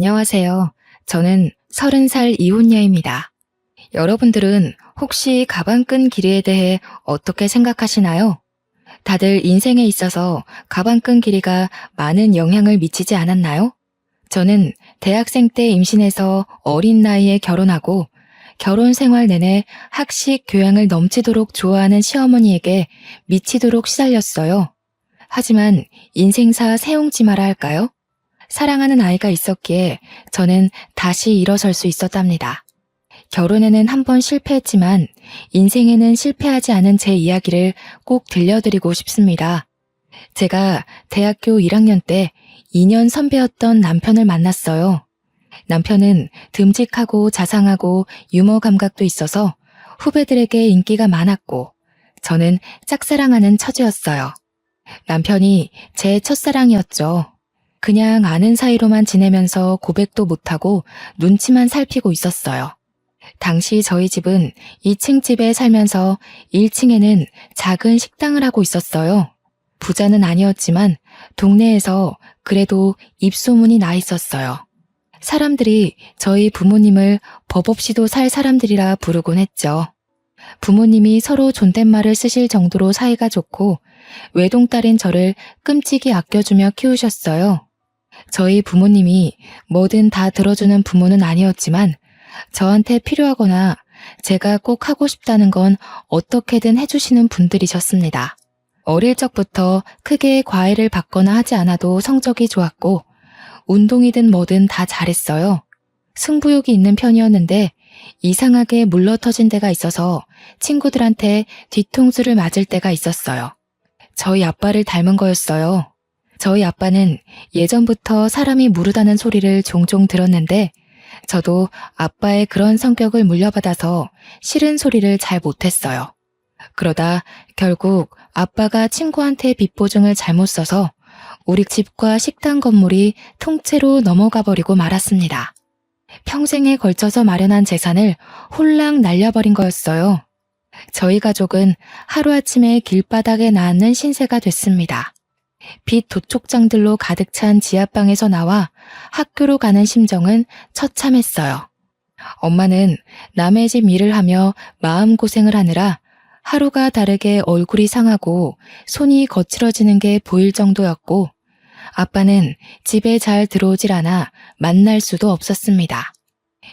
안녕하세요. 저는 30살 이혼녀입니다. 여러분들은 혹시 가방끈 길이에 대해 어떻게 생각하시나요? 다들 인생에 있어서 가방끈 길이가 많은 영향을 미치지 않았나요? 저는 대학생 때 임신해서 어린 나이에 결혼하고 결혼 생활 내내 학식 교양을 넘치도록 좋아하는 시어머니에게 미치도록 시달렸어요. 하지만 인생사 세옹지마라 할까요? 사랑하는 아이가 있었기에 저는 다시 일어설 수 있었답니다. 결혼에는 한 번 실패했지만 인생에는 실패하지 않은 제 이야기를 꼭 들려드리고 싶습니다. 제가 대학교 1학년 때 2년 선배였던 남편을 만났어요. 남편은 듬직하고 자상하고 유머 감각도 있어서 후배들에게 인기가 많았고 저는 짝사랑하는 처지였어요. 남편이 제 첫사랑이었죠. 그냥 아는 사이로만 지내면서 고백도 못하고 눈치만 살피고 있었어요. 당시 저희 집은 2층 집에 살면서 1층에는 작은 식당을 하고 있었어요. 부자는 아니었지만 동네에서 그래도 입소문이 나 있었어요. 사람들이 저희 부모님을 법 없이도 살 사람들이라 부르곤 했죠. 부모님이 서로 존댓말을 쓰실 정도로 사이가 좋고 외동딸인 저를 끔찍이 아껴주며 키우셨어요. 저희 부모님이 뭐든 다 들어주는 부모는 아니었지만 저한테 필요하거나 제가 꼭 하고 싶다는 건 어떻게든 해주시는 분들이셨습니다. 어릴 적부터 크게 과외를 받거나 하지 않아도 성적이 좋았고 운동이든 뭐든 다 잘했어요. 승부욕이 있는 편이었는데 이상하게 물러터진 데가 있어서 친구들한테 뒤통수를 맞을 때가 있었어요. 저희 아빠를 닮은 거였어요. 저희 아빠는 예전부터 사람이 무르다는 소리를 종종 들었는데 저도 아빠의 그런 성격을 물려받아서 싫은 소리를 잘 못했어요. 그러다 결국 아빠가 친구한테 빚보증을 잘못 써서 우리 집과 식당 건물이 통째로 넘어가 버리고 말았습니다. 평생에 걸쳐서 마련한 재산을 홀랑 날려버린 거였어요. 저희 가족은 하루아침에 길바닥에 나앉는 신세가 됐습니다. 빚 도촉장들로 가득 찬 지하방에서 나와 학교로 가는 심정은 처참했어요. 엄마는 남의 집 일을 하며 마음고생을 하느라 하루가 다르게 얼굴이 상하고 손이 거칠어지는 게 보일 정도였고 아빠는 집에 잘 들어오질 않아 만날 수도 없었습니다.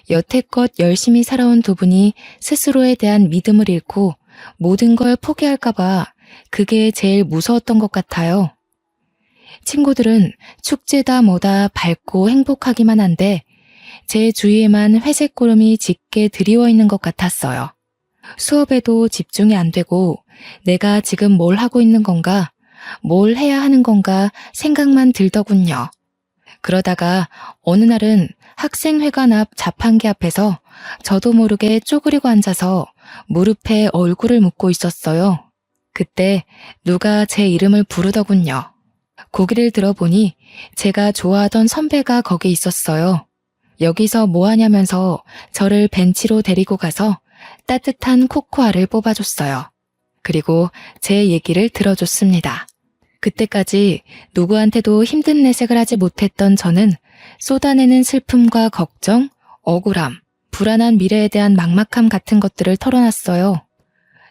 여태껏 열심히 살아온 두 분이 스스로에 대한 믿음을 잃고 모든 걸 포기할까봐 그게 제일 무서웠던 것 같아요. 친구들은 축제다 뭐다 밝고 행복하기만 한데 제 주위에만 회색 구름이 짙게 드리워 있는 것 같았어요. 수업에도 집중이 안 되고 내가 지금 뭘 하고 있는 건가, 뭘 해야 하는 건가 생각만 들더군요. 그러다가 어느 날은 학생회관 앞 자판기 앞에서 저도 모르게 쪼그리고 앉아서 무릎에 얼굴을 묻고 있었어요. 그때 누가 제 이름을 부르더군요. 고개를 들어보니 제가 좋아하던 선배가 거기 있었어요. 여기서 뭐 하냐면서 저를 벤치로 데리고 가서 따뜻한 코코아를 뽑아줬어요. 그리고 제 얘기를 들어줬습니다. 그때까지 누구한테도 힘든 내색을 하지 못했던 저는 쏟아내는 슬픔과 걱정, 억울함, 불안한 미래에 대한 막막함 같은 것들을 털어놨어요.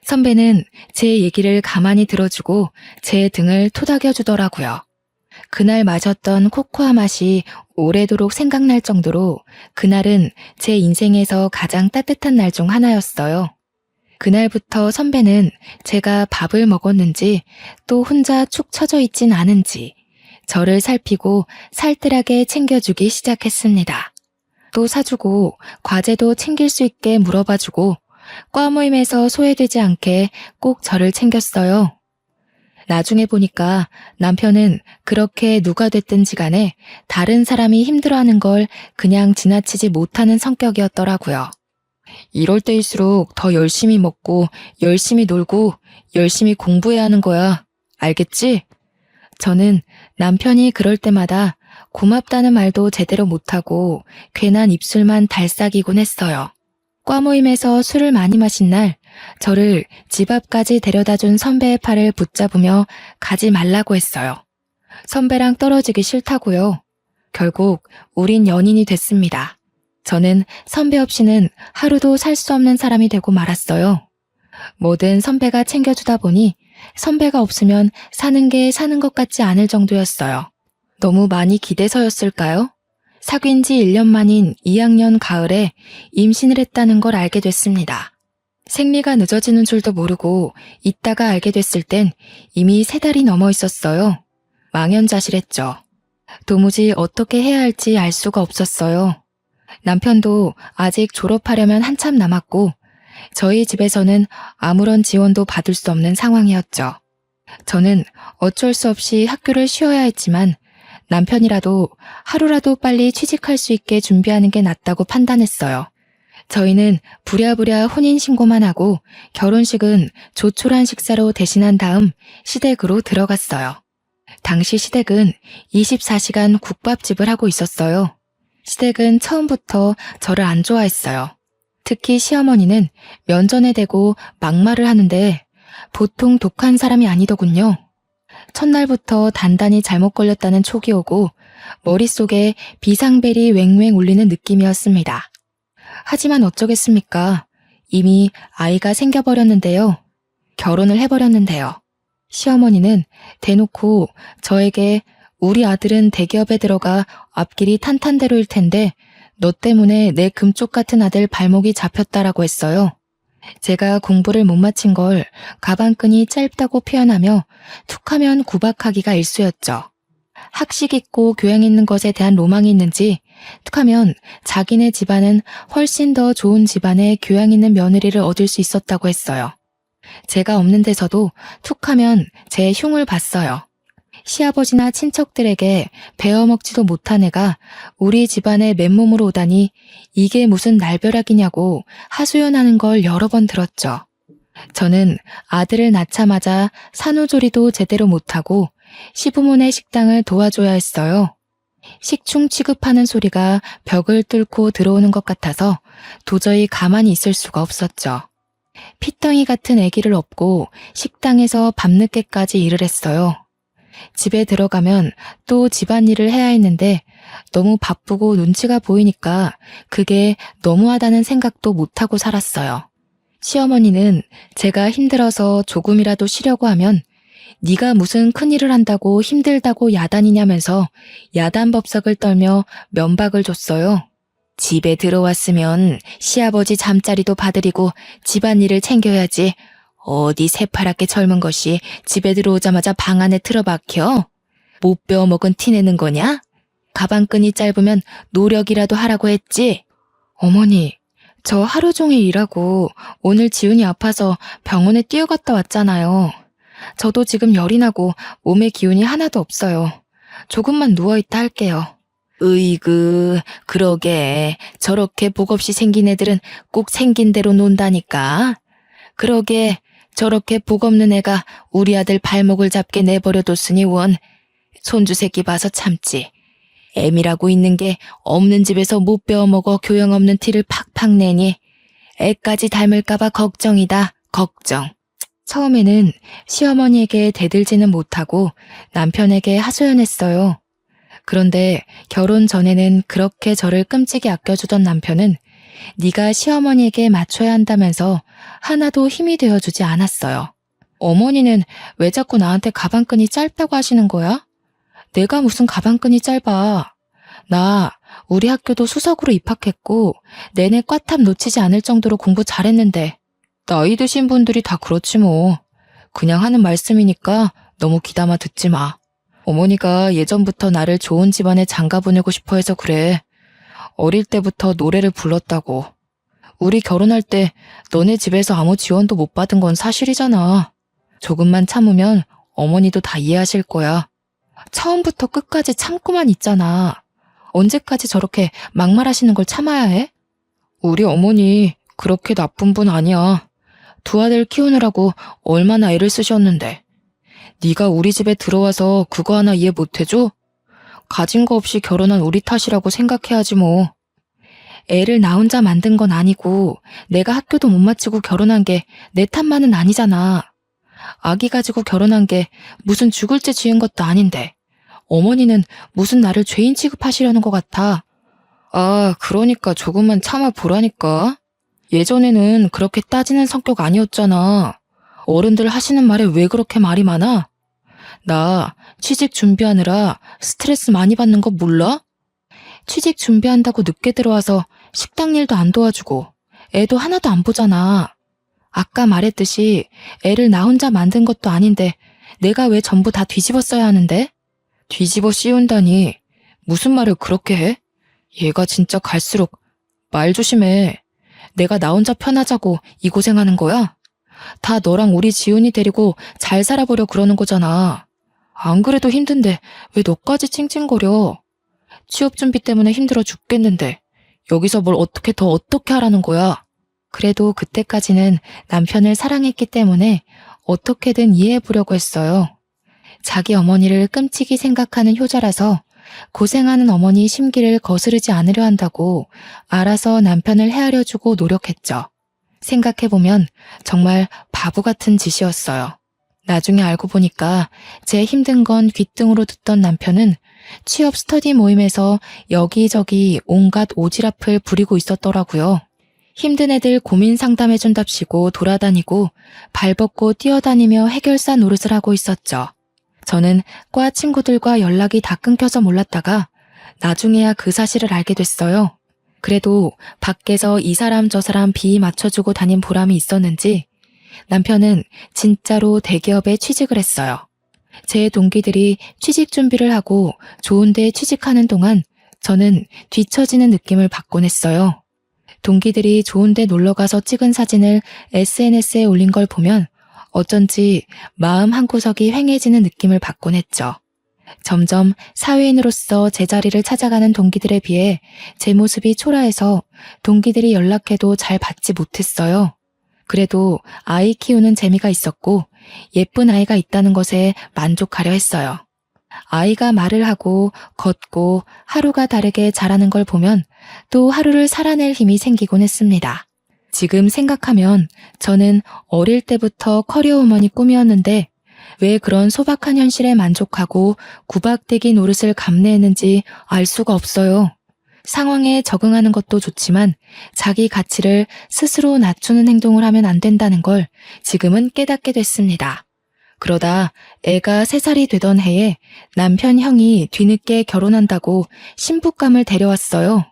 선배는 제 얘기를 가만히 들어주고 제 등을 토닥여 주더라고요. 그날 마셨던 코코아 맛이 오래도록 생각날 정도로 그날은 제 인생에서 가장 따뜻한 날 중 하나였어요. 그날부터 선배는 제가 밥을 먹었는지 또 혼자 축 처져 있진 않은지 저를 살피고 살뜰하게 챙겨주기 시작했습니다. 또 사주고 과제도 챙길 수 있게 물어봐주고 과 모임에서 소외되지 않게 꼭 저를 챙겼어요. 나중에 보니까 남편은 그렇게 누가 됐든지 간에 다른 사람이 힘들어하는 걸 그냥 지나치지 못하는 성격이었더라고요. 이럴 때일수록 더 열심히 먹고 열심히 놀고 열심히 공부해야 하는 거야. 알겠지? 저는 남편이 그럴 때마다 고맙다는 말도 제대로 못하고 괜한 입술만 달싹이곤 했어요. 과 모임에서 술을 많이 마신 날 저를 집 앞까지 데려다준 선배의 팔을 붙잡으며 가지 말라고 했어요. 선배랑 떨어지기 싫다고요. 결국 우린 연인이 됐습니다. 저는 선배 없이는 하루도 살 수 없는 사람이 되고 말았어요. 뭐든 선배가 챙겨주다 보니 선배가 없으면 사는 게 사는 것 같지 않을 정도였어요. 너무 많이 기대서였을까요? 사귄 지 1년 만인 2학년 가을에 임신을 했다는 걸 알게 됐습니다. 생리가 늦어지는 줄도 모르고 있다가 알게 됐을 땐 이미 3달이 넘어 있었어요. 망연자실했죠. 도무지 어떻게 해야 할지 알 수가 없었어요. 남편도 아직 졸업하려면 한참 남았고 저희 집에서는 아무런 지원도 받을 수 없는 상황이었죠. 저는 어쩔 수 없이 학교를 쉬어야 했지만 남편이라도 하루라도 빨리 취직할 수 있게 준비하는 게 낫다고 판단했어요. 저희는 부랴부랴 혼인신고만 하고 결혼식은 조촐한 식사로 대신한 다음 시댁으로 들어갔어요. 당시 시댁은 24시간 국밥집을 하고 있었어요. 시댁은 처음부터 저를 안 좋아했어요. 특히 시어머니는 면전에 대고 막말을 하는데 보통 독한 사람이 아니더군요. 첫날부터 단단히 잘못 걸렸다는 촉이 오고 머릿속에 비상벨이 왱왱 울리는 느낌이었습니다. 하지만 어쩌겠습니까? 이미 아이가 생겨버렸는데요. 결혼을 해버렸는데요. 시어머니는 대놓고 저에게 우리 아들은 대기업에 들어가 앞길이 탄탄대로일 텐데 너 때문에 내 금쪽 같은 아들 발목이 잡혔다라고 했어요. 제가 공부를 못 마친 걸 가방끈이 짧다고 표현하며 툭하면 구박하기가 일쑤였죠. 학식 있고 교양 있는 것에 대한 로망이 있는지 툭하면 자기네 집안은 훨씬 더 좋은 집안의 교양 있는 며느리를 얻을 수 있었다고 했어요. 제가 없는 데서도 툭하면 제 흉을 봤어요. 시아버지나 친척들에게 베어먹지도 못한 애가 우리 집안에 맨몸으로 오다니 이게 무슨 날벼락이냐고 하소연하는 걸 여러 번 들었죠. 저는 아들을 낳자마자 산후조리도 제대로 못하고 시부모네 식당을 도와줘야 했어요. 식충 취급하는 소리가 벽을 뚫고 들어오는 것 같아서 도저히 가만히 있을 수가 없었죠. 피덩이 같은 아기를 업고 식당에서 밤늦게까지 일을 했어요. 집에 들어가면 또 집안일을 해야 했는데 너무 바쁘고 눈치가 보이니까 그게 너무하다는 생각도 못하고 살았어요. 시어머니는 제가 힘들어서 조금이라도 쉬려고 하면 네가 무슨 큰일을 한다고 힘들다고 야단이냐면서 야단법석을 떨며 면박을 줬어요. 집에 들어왔으면 시아버지 잠자리도 봐드리고 집안일을 챙겨야지. 어디 새파랗게 젊은 것이 집에 들어오자마자 방 안에 틀어박혀? 못 배워먹은 티 내는 거냐? 가방끈이 짧으면 노력이라도 하라고 했지? 어머니, 저 하루 종일 일하고 오늘 지훈이 아파서 병원에 뛰어갔다 왔잖아요. 저도 지금 열이 나고 몸에 기운이 하나도 없어요. 조금만 누워있다 할게요. 으이그, 그러게. 저렇게 복 없이 생긴 애들은 꼭 생긴 대로 논다니까. 그러게. 저렇게 복 없는 애가 우리 아들 발목을 잡게 내버려뒀으니 원. 손주 새끼 봐서 참지. 애미라고 있는 게 없는 집에서 못 배워먹어 교양 없는 티를 팍팍 내니 애까지 닮을까봐 걱정이다. 걱정. 처음에는 시어머니에게 대들지는 못하고 남편에게 하소연했어요. 그런데 결혼 전에는 그렇게 저를 끔찍이 아껴주던 남편은 네가 시어머니에게 맞춰야 한다면서 하나도 힘이 되어주지 않았어요. 어머니는 왜 자꾸 나한테 가방끈이 짧다고 하시는 거야? 내가 무슨 가방끈이 짧아. 나 우리 학교도 수석으로 입학했고 내내 꽈탑 놓치지 않을 정도로 공부 잘했는데 나이 드신 분들이 다 그렇지 뭐. 그냥 하는 말씀이니까 너무 귀담아 듣지 마. 어머니가 예전부터 나를 좋은 집안에 장가 보내고 싶어 해서 그래. 어릴 때부터 노래를 불렀다고. 우리 결혼할 때 너네 집에서 아무 지원도 못 받은 건 사실이잖아. 조금만 참으면 어머니도 다 이해하실 거야. 처음부터 끝까지 참고만 있잖아. 언제까지 저렇게 막말하시는 걸 참아야 해? 우리 어머니 그렇게 나쁜 분 아니야. 두 아들 키우느라고 얼마나 애를 쓰셨는데. 네가 우리 집에 들어와서 그거 하나 이해 못 해줘? 가진 거 없이 결혼한 우리 탓이라고 생각해야지 뭐. 애를 나 혼자 만든 건 아니고 내가 학교도 못 마치고 결혼한 게 내 탓만은 아니잖아. 아기 가지고 결혼한 게 무슨 죽을 죄 지은 것도 아닌데 어머니는 무슨 나를 죄인 취급하시려는 것 같아. 아, 그러니까 조금만 참아보라니까. 예전에는 그렇게 따지는 성격 아니었잖아. 어른들 하시는 말에 왜 그렇게 말이 많아? 나 취직 준비하느라 스트레스 많이 받는 거 몰라? 취직 준비한다고 늦게 들어와서 식당 일도 안 도와주고 애도 하나도 안 보잖아. 아까 말했듯이 애를 나 혼자 만든 것도 아닌데 내가 왜 전부 다 뒤집어 써야 하는데? 뒤집어 씌운다니 무슨 말을 그렇게 해? 얘가 진짜 갈수록 말 조심해. 내가 나 혼자 편하자고 이 고생하는 거야? 다 너랑 우리 지훈이 데리고 잘 살아보려 그러는 거잖아. 안 그래도 힘든데 왜 너까지 찡찡거려? 취업 준비 때문에 힘들어 죽겠는데 여기서 뭘 어떻게 하라는 거야? 그래도 그때까지는 남편을 사랑했기 때문에 어떻게든 이해해보려고 했어요. 자기 어머니를 끔찍이 생각하는 효자라서 고생하는 어머니 심기를 거스르지 않으려 한다고 알아서 남편을 헤아려주고 노력했죠. 생각해보면 정말 바보 같은 짓이었어요. 나중에 알고 보니까 제 힘든 건 귓등으로 듣던 남편은 취업 스터디 모임에서 여기저기 온갖 오지랖을 부리고 있었더라고요. 힘든 애들 고민 상담해준답시고 돌아다니고 발벗고 뛰어다니며 해결사 노릇을 하고 있었죠. 저는 과 친구들과 연락이 다 끊겨서 몰랐다가 나중에야 그 사실을 알게 됐어요. 그래도 밖에서 이 사람 저 사람 비위 맞춰주고 다닌 보람이 있었는지 남편은 진짜로 대기업에 취직을 했어요. 제 동기들이 취직 준비를 하고 좋은 데 취직하는 동안 저는 뒤처지는 느낌을 받곤 했어요. 동기들이 좋은 데 놀러가서 찍은 사진을 SNS에 올린 걸 보면 어쩐지 마음 한구석이 휑해지는 느낌을 받곤 했죠. 점점 사회인으로서 제자리를 찾아가는 동기들에 비해 제 모습이 초라해서 동기들이 연락해도 잘 받지 못했어요. 그래도 아이 키우는 재미가 있었고 예쁜 아이가 있다는 것에 만족하려 했어요. 아이가 말을 하고 걷고 하루가 다르게 자라는 걸 보면 또 하루를 살아낼 힘이 생기곤 했습니다. 지금 생각하면 저는 어릴 때부터 커리어 우먼이 꿈이었는데 왜 그런 소박한 현실에 만족하고 구박대기 노릇을 감내했는지 알 수가 없어요. 상황에 적응하는 것도 좋지만 자기 가치를 스스로 낮추는 행동을 하면 안 된다는 걸 지금은 깨닫게 됐습니다. 그러다 애가 3살이 되던 해에 남편 형이 뒤늦게 결혼한다고 신부감을 데려왔어요.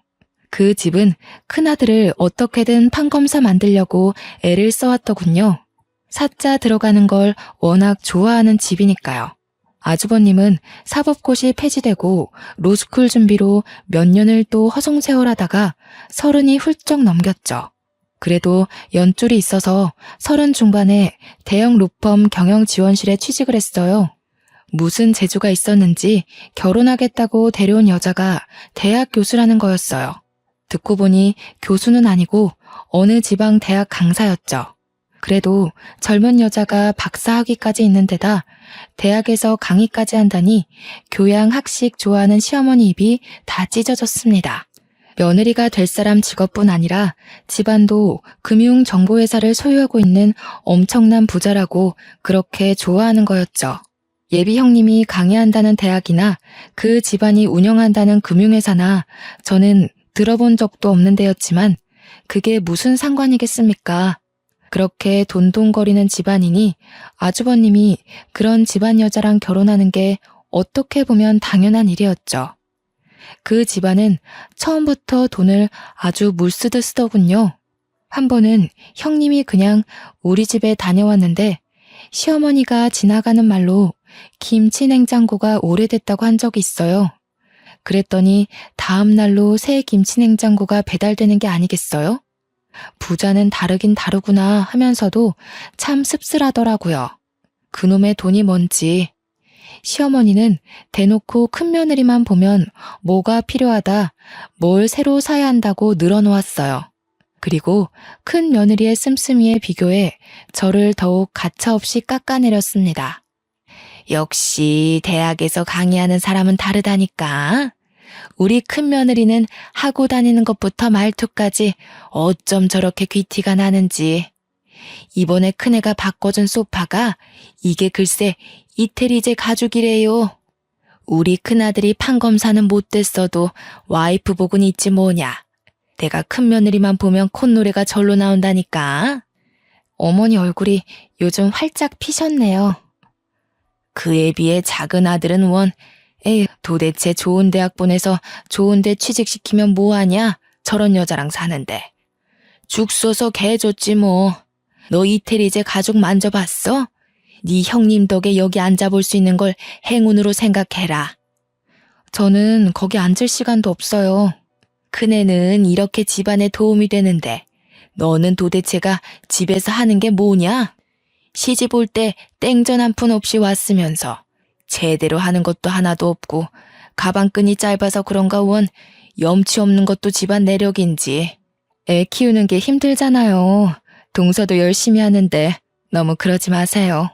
그 집은 큰아들을 어떻게든 판검사 만들려고 애를 써왔더군요. 사자 들어가는 걸 워낙 좋아하는 집이니까요. 아주버님은 사법고시 폐지되고 로스쿨 준비로 몇 년을 또 허송세월하다가 30이 훌쩍 넘겼죠. 그래도 연줄이 있어서 30 중반에 대형 로펌 경영지원실에 취직을 했어요. 무슨 재주가 있었는지 결혼하겠다고 데려온 여자가 대학 교수라는 거였어요. 듣고 보니 교수는 아니고 어느 지방 대학 강사였죠. 그래도 젊은 여자가 박사학위까지 있는 데다 대학에서 강의까지 한다니 교양 학식 좋아하는 시어머니 입이 다 찢어졌습니다. 며느리가 될 사람 직업뿐 아니라 집안도 금융정보회사를 소유하고 있는 엄청난 부자라고 그렇게 좋아하는 거였죠. 예비 형님이 강의한다는 대학이나 그 집안이 운영한다는 금융회사나 저는 들어본 적도 없는 데였지만 그게 무슨 상관이겠습니까? 그렇게 돈돈거리는 집안이니 아주버님이 그런 집안 여자랑 결혼하는 게 어떻게 보면 당연한 일이었죠. 그 집안은 처음부터 돈을 아주 물쓰듯 쓰더군요. 한 번은 형님이 그냥 우리 집에 다녀왔는데 시어머니가 지나가는 말로 김치 냉장고가 오래됐다고 한 적이 있어요. 그랬더니 다음 날로 새 김치 냉장고가 배달되는 게 아니겠어요? 부자는 다르긴 다르구나 하면서도 참 씁쓸하더라고요. 그놈의 돈이 뭔지. 시어머니는 대놓고 큰 며느리만 보면 뭐가 필요하다, 뭘 새로 사야 한다고 늘어놓았어요. 그리고 큰 며느리의 씀씀이에 비교해 저를 더욱 가차없이 깎아내렸습니다. 역시 대학에서 강의하는 사람은 다르다니까. 우리 큰 며느리는 하고 다니는 것부터 말투까지 어쩜 저렇게 귀티가 나는지. 이번에 큰애가 바꿔준 소파가 이게 글쎄 이태리제 가죽이래요. 우리 큰아들이 판검사는 못 됐어도 와이프 복은 있지 뭐냐. 내가 큰며느리만 보면 콧노래가 절로 나온다니까. 어머니 얼굴이 요즘 활짝 피셨네요. 그에 비해 작은 아들은 에휴, 도대체 좋은 대학 보내서 좋은 데 취직시키면 뭐하냐? 저런 여자랑 사는데. 죽 써서 개 줬지 뭐. 너 이태리제 가죽 만져봤어? 네 형님 덕에 여기 앉아볼 수 있는 걸 행운으로 생각해라. 저는 거기 앉을 시간도 없어요. 큰애는 이렇게 집안에 도움이 되는데 너는 도대체가 집에서 하는 게 뭐냐? 시집 올 때 땡전 한 푼 없이 왔으면서 제대로 하는 것도 하나도 없고 가방끈이 짧아서 그런가 염치 없는 것도 집안 내력인지. 애 키우는 게 힘들잖아요. 동서도 열심히 하는데 너무 그러지 마세요.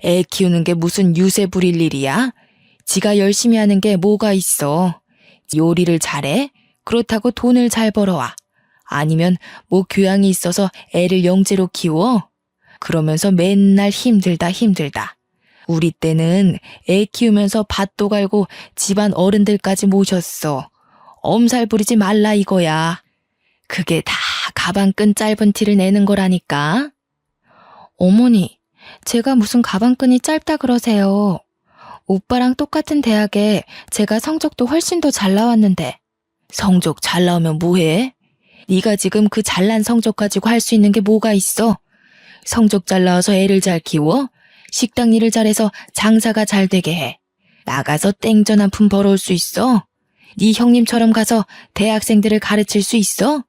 애 키우는 게 무슨 유세 부릴 일이야? 지가 열심히 하는 게 뭐가 있어. 요리를 잘해? 그렇다고 돈을 잘 벌어와. 아니면 뭐 교양이 있어서 애를 영재로 키워? 그러면서 맨날 힘들다. 우리 때는 애 키우면서 밭도 갈고 집안 어른들까지 모셨어. 엄살 부리지 말라 이거야. 그게 다 가방끈 짧은 티를 내는 거라니까. 어머니, 제가 무슨 가방끈이 짧다 그러세요. 오빠랑 똑같은 대학에 제가 성적도 훨씬 더 잘 나왔는데. 성적 잘 나오면 뭐해? 네가 지금 그 잘난 성적 가지고 할 수 있는 게 뭐가 있어? 성적 잘 나와서 애를 잘 키워? 식당 일을 잘해서 장사가 잘 되게 해. 나가서 땡전 한 푼 벌어올 수 있어? 네 형님처럼 가서 대학생들을 가르칠 수 있어?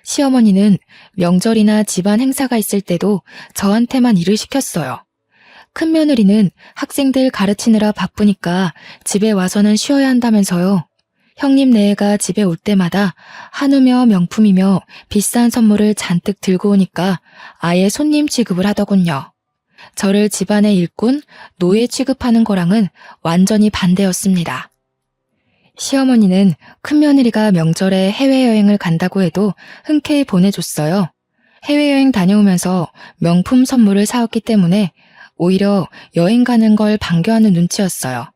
시어머니는 명절이나 집안 행사가 있을 때도 저한테만 일을 시켰어요. 큰며느리는 학생들 가르치느라 바쁘니까 집에 와서는 쉬어야 한다면서요. 형님 네애가 집에 올 때마다 한우며 명품이며 비싼 선물을 잔뜩 들고 오니까 아예 손님 취급을 하더군요. 저를 집안의 일꾼, 노예 취급하는 거랑은 완전히 반대였습니다. 시어머니는 큰며느리가 명절에 해외여행을 간다고 해도 흔쾌히 보내줬어요. 해외여행 다녀오면서 명품 선물을 사왔기 때문에 오히려 여행 가는 걸 반겨하는 눈치였어요.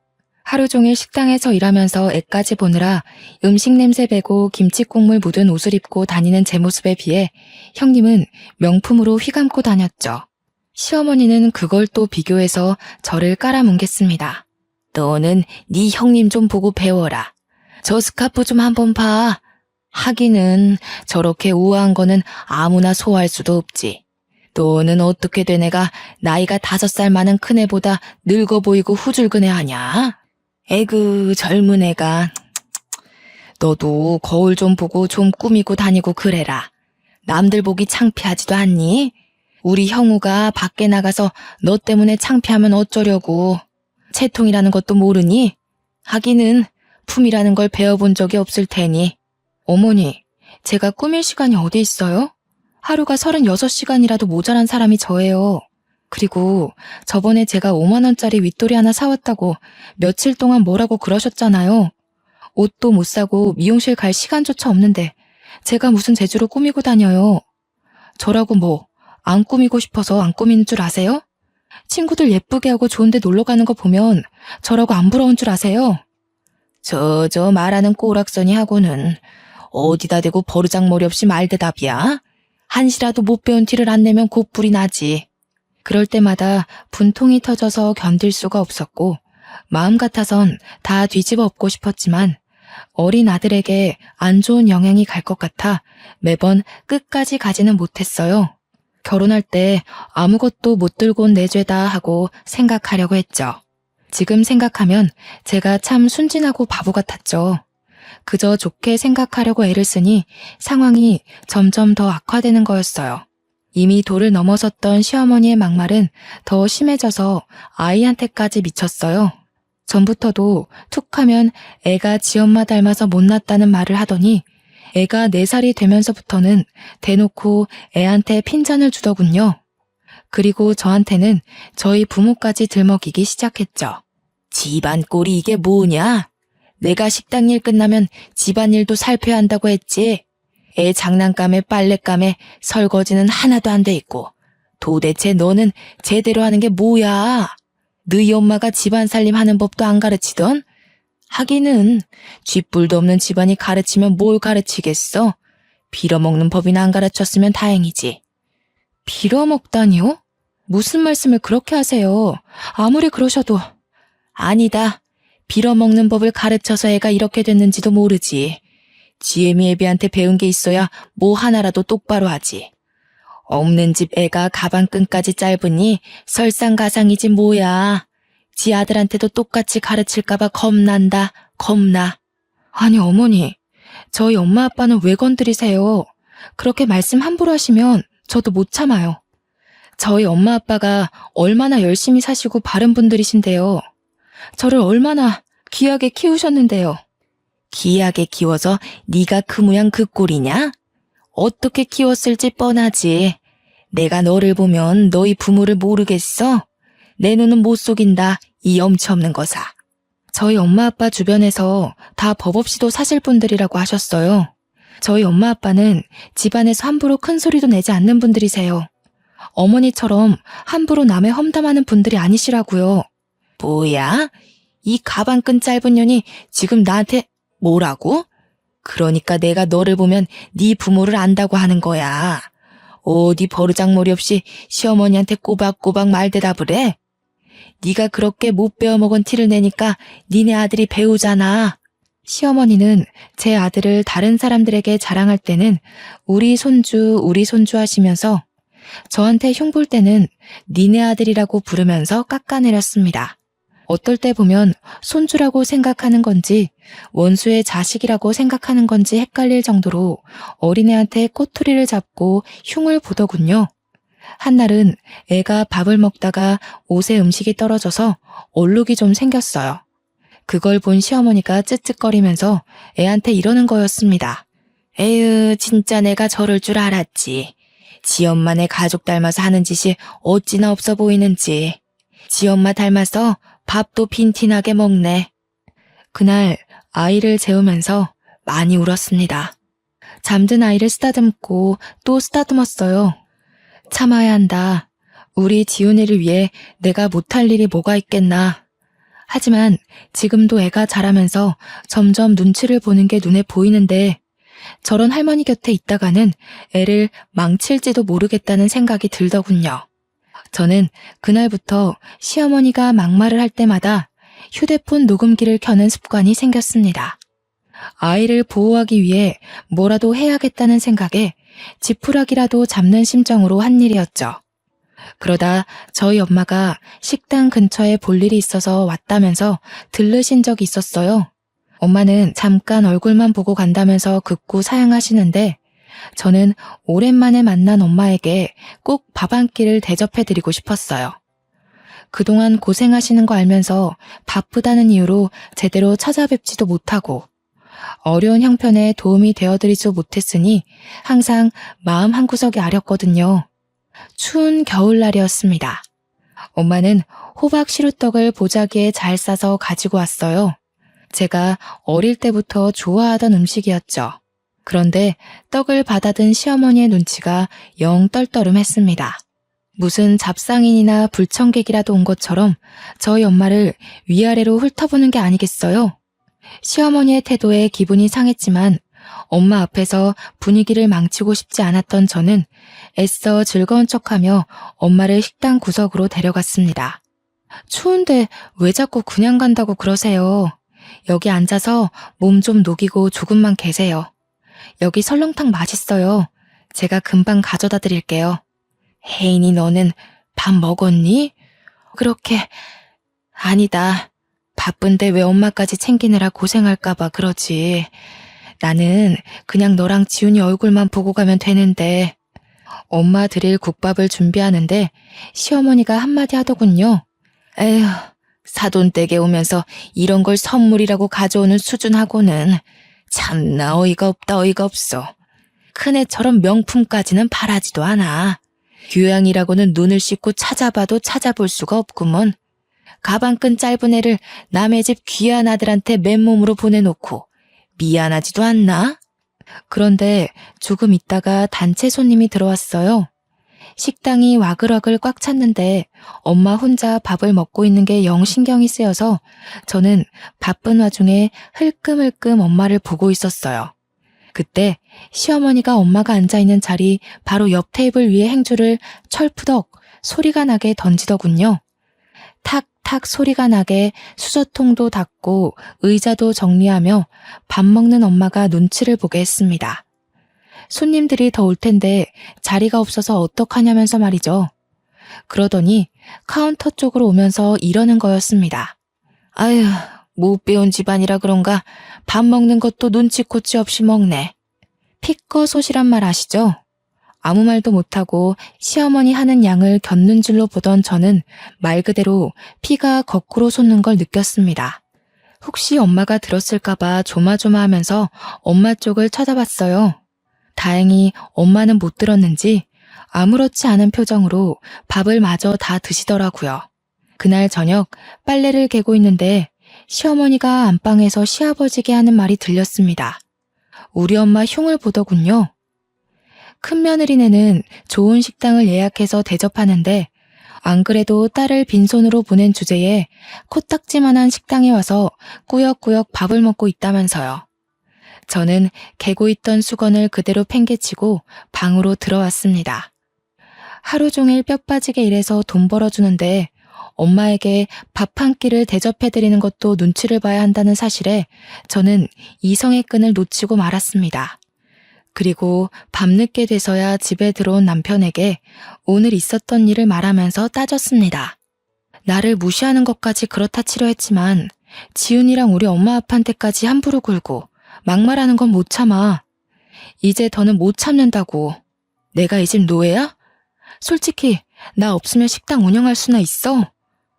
하루 종일 식당에서 일하면서 애까지 보느라 음식 냄새 배고 김치 국물 묻은 옷을 입고 다니는 제 모습에 비해 형님은 명품으로 휘감고 다녔죠. 시어머니는 그걸 또 비교해서 저를 깔아뭉갰습니다. 너는 네 형님 좀 보고 배워라. 저 스카프 좀 한번 봐. 하기는 저렇게 우아한 거는 아무나 소화할 수도 없지. 너는 어떻게 된 애가 나이가 5살 많은 큰애보다 늙어 보이고 후줄근해하냐? 에그 젊은 애가. 너도 거울 좀 보고 좀 꾸미고 다니고 그래라. 남들 보기 창피하지도 않니? 우리 형우가 밖에 나가서 너 때문에 창피하면 어쩌려고. 채통이라는 것도 모르니? 하기는 품이라는 걸 배워본 적이 없을 테니. 어머니, 제가 꾸밀 시간이 어디 있어요? 하루가 36시간이라도 모자란 사람이 저예요. 그리고 저번에 제가 5만 원짜리 윗돌이 하나 사왔다고 며칠 동안 뭐라고 그러셨잖아요. 옷도 못 사고 미용실 갈 시간조차 없는데 제가 무슨 재주로 꾸미고 다녀요. 저라고 뭐 안 꾸미고 싶어서 안 꾸미는 줄 아세요? 친구들 예쁘게 하고 좋은데 놀러 가는 거 보면 저라고 안 부러운 줄 아세요? 저 말하는 꼬락서니 하고는 어디다 대고 버르장머리 없이 말대답이야? 한시라도 못 배운 티를 안 내면 곧불이 나지. 그럴 때마다 분통이 터져서 견딜 수가 없었고 마음 같아선 다 뒤집어 엎고 싶었지만 어린 아들에게 안 좋은 영향이 갈 것 같아 매번 끝까지 가지는 못했어요. 결혼할 때 아무것도 못 들고 온 내 죄다 하고 생각하려고 했죠. 지금 생각하면 제가 참 순진하고 바보 같았죠. 그저 좋게 생각하려고 애를 쓰니 상황이 점점 더 악화되는 거였어요. 이미 도를 넘어섰던 시어머니의 막말은 더 심해져서 아이한테까지 미쳤어요. 전부터도 툭하면 애가 지엄마 닮아서 못났다는 말을 하더니 애가 4살이 되면서부터는 대놓고 애한테 핀잔을 주더군요. 그리고 저한테는 저희 부모까지 들먹이기 시작했죠. 집안 꼴이 이게 뭐냐? 내가 식당 일 끝나면 집안일도 살펴야 한다고 했지. 애 장난감에 빨랫감에 설거지는 하나도 안 돼 있고 도대체 너는 제대로 하는 게 뭐야? 너희 엄마가 집안 살림 하는 법도 안 가르치던? 하기는 쥐뿔도 없는 집안이 가르치면 뭘 가르치겠어? 빌어먹는 법이나 안 가르쳤으면 다행이지. 빌어먹다니요? 무슨 말씀을 그렇게 하세요? 아무리 그러셔도. 아니다. 빌어먹는 법을 가르쳐서 애가 이렇게 됐는지도 모르지. 지혜미 애비한테 배운 게 있어야 뭐 하나라도 똑바로 하지. 없는 집 애가 가방끈까지 짧으니 설상가상이지 뭐야. 지 아들한테도 똑같이 가르칠까봐 겁난다. 겁나. 아니 어머니, 저희 엄마 아빠는 왜 건드리세요? 그렇게 말씀 함부로 하시면 저도 못 참아요. 저희 엄마 아빠가 얼마나 열심히 사시고 바른 분들이신데요. 저를 얼마나 귀하게 키우셨는데요. 귀하게 키워서 네가 그 모양 그 꼴이냐? 어떻게 키웠을지 뻔하지. 내가 너를 보면 너희 부모를 모르겠어? 내 눈은 못 속인다. 이 염치 없는 거사. 저희 엄마 아빠 주변에서 다 법 없이도 사실 분들이라고 하셨어요. 저희 엄마 아빠는 집안에서 함부로 큰 소리도 내지 않는 분들이세요. 어머니처럼 함부로 남의 험담하는 분들이 아니시라고요. 뭐야? 이 가방끈 짧은 년이 지금 나한테 뭐라고? 그러니까 내가 너를 보면 네 부모를 안다고 하는 거야. 어디 버르장머리 없이 시어머니한테 꼬박꼬박 말대답을 해? 네가 그렇게 못 배워먹은 티를 내니까 니네 아들이 배우잖아. 시어머니는 제 아들을 다른 사람들에게 자랑할 때는 우리 손주 하시면서 저한테 흉볼 때는 니네 아들이라고 부르면서 깎아내렸습니다. 어떨 때 보면 손주라고 생각하는 건지 원수의 자식이라고 생각하는 건지 헷갈릴 정도로 어린애한테 꼬투리를 잡고 흉을 보더군요. 한날은 애가 밥을 먹다가 옷에 음식이 떨어져서 얼룩이 좀 생겼어요. 그걸 본 시어머니가 쯧쯧거리면서 애한테 이러는 거였습니다. 에휴, 진짜 내가 저럴 줄 알았지. 지 엄마 내 가족 닮아서 하는 짓이 어찌나 없어 보이는지. 지 엄마 닮아서 밥도 빈티나게 먹네. 그날 아이를 재우면서 많이 울었습니다. 잠든 아이를 쓰다듬고 또 쓰다듬었어요. 참아야 한다. 우리 지훈이를 위해 내가 못할 일이 뭐가 있겠나. 하지만 지금도 애가 자라면서 점점 눈치를 보는 게 눈에 보이는데 저런 할머니 곁에 있다가는 애를 망칠지도 모르겠다는 생각이 들더군요. 저는 그날부터 시어머니가 막말을 할 때마다 휴대폰 녹음기를 켜는 습관이 생겼습니다. 아이를 보호하기 위해 뭐라도 해야겠다는 생각에 지푸라기라도 잡는 심정으로 한 일이었죠. 그러다 저희 엄마가 식당 근처에 볼 일이 있어서 왔다면서 들르신 적이 있었어요. 엄마는 잠깐 얼굴만 보고 간다면서 극구 사양하시는데 저는 오랜만에 만난 엄마에게 꼭 밥 한 끼를 대접해드리고 싶었어요. 그동안 고생하시는 거 알면서 바쁘다는 이유로 제대로 찾아뵙지도 못하고 어려운 형편에 도움이 되어드리지 못했으니 항상 마음 한구석이 아렸거든요. 추운 겨울날이었습니다. 엄마는 호박 시루떡을 보자기에 잘 싸서 가지고 왔어요. 제가 어릴 때부터 좋아하던 음식이었죠. 그런데 떡을 받아든 시어머니의 눈치가 영 떨떠름했습니다. 무슨 잡상인이나 불청객이라도 온 것처럼 저희 엄마를 위아래로 훑어보는 게 아니겠어요? 시어머니의 태도에 기분이 상했지만 엄마 앞에서 분위기를 망치고 싶지 않았던 저는 애써 즐거운 척하며 엄마를 식당 구석으로 데려갔습니다. 추운데 왜 자꾸 그냥 간다고 그러세요? 여기 앉아서 몸 좀 녹이고 조금만 계세요. 여기 설렁탕 맛있어요. 제가 금방 가져다 드릴게요. 혜인이 너는 밥 먹었니? 그렇게 아니다. 바쁜데 왜 엄마까지 챙기느라 고생할까봐 그러지. 나는 그냥 너랑 지훈이 얼굴만 보고 가면 되는데. 엄마 드릴 국밥을 준비하는데 시어머니가 한마디 하더군요. 에휴, 사돈댁에 오면서 이런 걸 선물이라고 가져오는 수준하고는 참나 어이가 없다 어이가 없어. 큰애처럼 명품까지는 바라지도 않아. 교양이라고는 눈을 씻고 찾아봐도 찾아볼 수가 없구먼. 가방끈 짧은 애를 남의 집 귀한 아들한테 맨몸으로 보내놓고 미안하지도 않나? 그런데 조금 있다가 단체 손님이 들어왔어요. 식당이 와글와글 꽉 찼는데 엄마 혼자 밥을 먹고 있는 게 영 신경이 쓰여서 저는 바쁜 와중에 흘끔흘끔 엄마를 보고 있었어요. 그때 시어머니가 엄마가 앉아있는 자리 바로 옆 테이블 위에 행주를 철푸덕 소리가 나게 던지더군요. 탁탁 소리가 나게 수저통도 닫고 의자도 정리하며 밥 먹는 엄마가 눈치를 보게 했습니다. 손님들이 더 올 텐데 자리가 없어서 어떡하냐면서 말이죠. 그러더니 카운터 쪽으로 오면서 이러는 거였습니다. 아휴, 못 배운 집안이라 그런가 밥 먹는 것도 눈치코치 없이 먹네. 피꺼소시란 말 아시죠? 아무 말도 못하고 시어머니 하는 양을 곁눈 질로 보던 저는 말 그대로 피가 거꾸로 솟는 걸 느꼈습니다. 혹시 엄마가 들었을까봐 조마조마하면서 엄마 쪽을 쳐다봤어요. 다행히 엄마는 못 들었는지 아무렇지 않은 표정으로 밥을 마저 다 드시더라고요. 그날 저녁 빨래를 개고 있는데 시어머니가 안방에서 시아버지게 하는 말이 들렸습니다. 우리 엄마 흉을 보더군요. 큰 며느리네는 좋은 식당을 예약해서 대접하는데 안 그래도 딸을 빈손으로 보낸 주제에 코딱지만한 식당에 와서 꾸역꾸역 밥을 먹고 있다면서요. 저는 개고 있던 수건을 그대로 팽개치고 방으로 들어왔습니다. 하루 종일 뼈 빠지게 일해서 돈 벌어주는데 엄마에게 밥 한 끼를 대접해드리는 것도 눈치를 봐야 한다는 사실에 저는 이성의 끈을 놓치고 말았습니다. 그리고 밤늦게 돼서야 집에 들어온 남편에게 오늘 있었던 일을 말하면서 따졌습니다. 나를 무시하는 것까지 그렇다 치려 했지만 지훈이랑 우리 엄마 아빠한테까지 함부로 굴고 막말하는 건 못 참아. 이제 더는 못 참는다고. 내가 이 집 노예야? 솔직히 나 없으면 식당 운영할 수나 있어?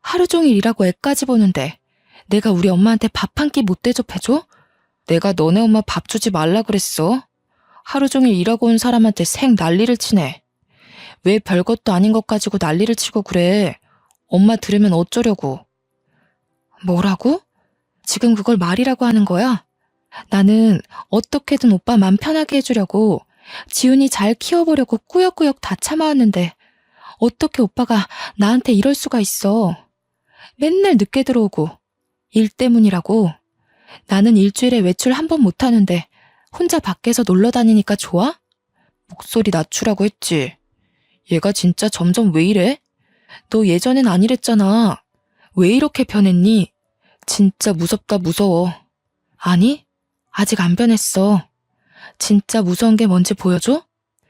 하루 종일 일하고 애까지 보는데 내가 우리 엄마한테 밥 한 끼 못 대접해줘? 내가 너네 엄마 밥 주지 말라 그랬어. 하루 종일 일하고 온 사람한테 생 난리를 치네. 왜 별것도 아닌 것 가지고 난리를 치고 그래. 엄마 들으면 어쩌려고. 뭐라고? 지금 그걸 말이라고 하는 거야? 나는 어떻게든 오빠 맘 편하게 해주려고 지훈이 잘 키워보려고 꾸역꾸역 다 참아왔는데 어떻게 오빠가 나한테 이럴 수가 있어. 맨날 늦게 들어오고 일 때문이라고. 나는 일주일에 외출 한 번 못하는데 혼자 밖에서 놀러 다니니까 좋아? 목소리 낮추라고 했지. 얘가 진짜 점점 왜 이래? 너 예전엔 안 이랬잖아. 왜 이렇게 변했니? 진짜 무섭다 무서워. 아니, 아직 안 변했어. 진짜 무서운 게 뭔지 보여줘?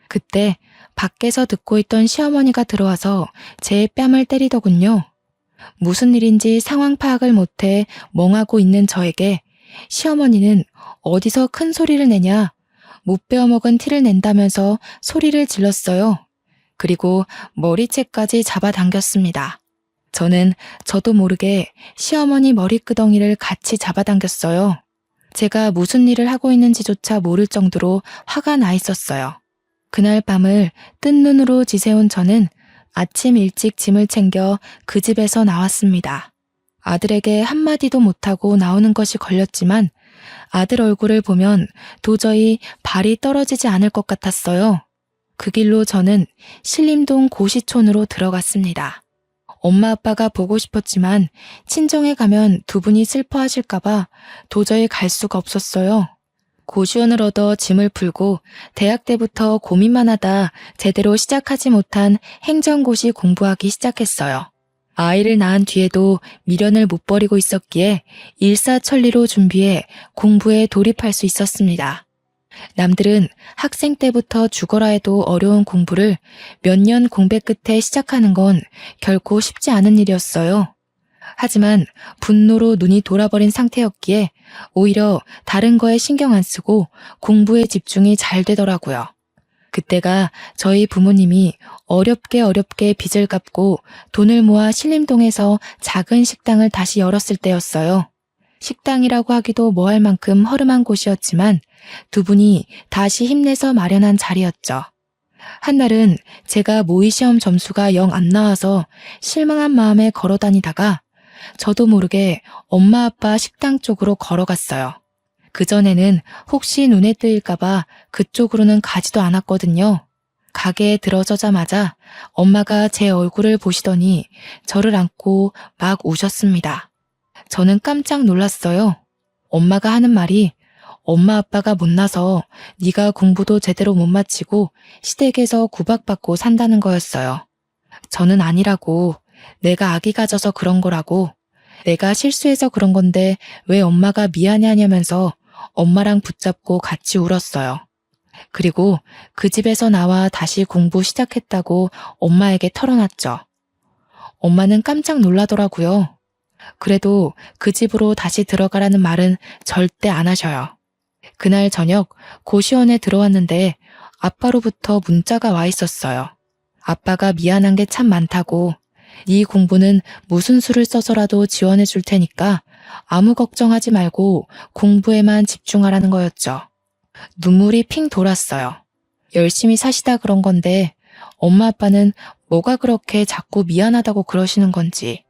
그때 밖에서 듣고 있던 시어머니가 들어와서 제 뺨을 때리더군요. 무슨 일인지 상황 파악을 못해 멍하고 있는 저에게 시어머니는 어디서 큰 소리를 내냐, 못 베어먹은 티를 낸다면서 소리를 질렀어요. 그리고 머리채까지 잡아당겼습니다. 저는 저도 모르게 시어머니 머리끄덩이를 같이 잡아당겼어요. 제가 무슨 일을 하고 있는지조차 모를 정도로 화가 나 있었어요. 그날 밤을 뜬 눈으로 지새운 저는 아침 일찍 짐을 챙겨 그 집에서 나왔습니다. 아들에게 한마디도 못하고 나오는 것이 걸렸지만 아들 얼굴을 보면 도저히 발이 떨어지지 않을 것 같았어요. 그 길로 저는 신림동 고시촌으로 들어갔습니다. 엄마 아빠가 보고 싶었지만 친정에 가면 두 분이 슬퍼하실까봐 도저히 갈 수가 없었어요. 고시원을 얻어 짐을 풀고 대학 때부터 고민만 하다 제대로 시작하지 못한 행정고시 공부하기 시작했어요. 아이를 낳은 뒤에도 미련을 못 버리고 있었기에 일사천리로 준비해 공부에 돌입할 수 있었습니다. 남들은 학생 때부터 죽어라 해도 어려운 공부를 몇 년 공백 끝에 시작하는 건 결코 쉽지 않은 일이었어요. 하지만 분노로 눈이 돌아버린 상태였기에 오히려 다른 거에 신경 안 쓰고 공부에 집중이 잘 되더라고요. 그때가 저희 부모님이 어렵게 빚을 갚고 돈을 모아 신림동에서 작은 식당을 다시 열었을 때였어요. 식당이라고 하기도 뭐할 만큼 허름한 곳이었지만 두 분이 다시 힘내서 마련한 자리였죠. 한날은 제가 모의시험 점수가 영 안 나와서 실망한 마음에 걸어 다니다가 저도 모르게 엄마 아빠 식당 쪽으로 걸어갔어요. 그전에는 혹시 눈에 뜨일까봐 그쪽으로는 가지도 않았거든요. 가게에 들어서자마자 엄마가 제 얼굴을 보시더니 저를 안고 막 우셨습니다. 저는 깜짝 놀랐어요. 엄마가 하는 말이 엄마 아빠가 못나서 네가 공부도 제대로 못 마치고 시댁에서 구박받고 산다는 거였어요. 저는 아니라고, 내가 악이 가져서 그런 거라고, 내가 실수해서 그런 건데 왜 엄마가 미안해 하냐면서 엄마랑 붙잡고 같이 울었어요. 그리고 그 집에서 나와 다시 공부 시작했다고 엄마에게 털어놨죠. 엄마는 깜짝 놀라더라고요. 그래도 그 집으로 다시 들어가라는 말은 절대 안 하셔요. 그날 저녁 고시원에 들어왔는데 아빠로부터 문자가 와 있었어요. 아빠가 미안한 게 참 많다고, 네 공부는 무슨 수를 써서라도 지원해 줄 테니까 아무 걱정하지 말고 공부에만 집중하라는 거였죠. 눈물이 핑 돌았어요. 열심히 사시다 그런 건데 엄마 아빠는 뭐가 그렇게 자꾸 미안하다고 그러시는 건지.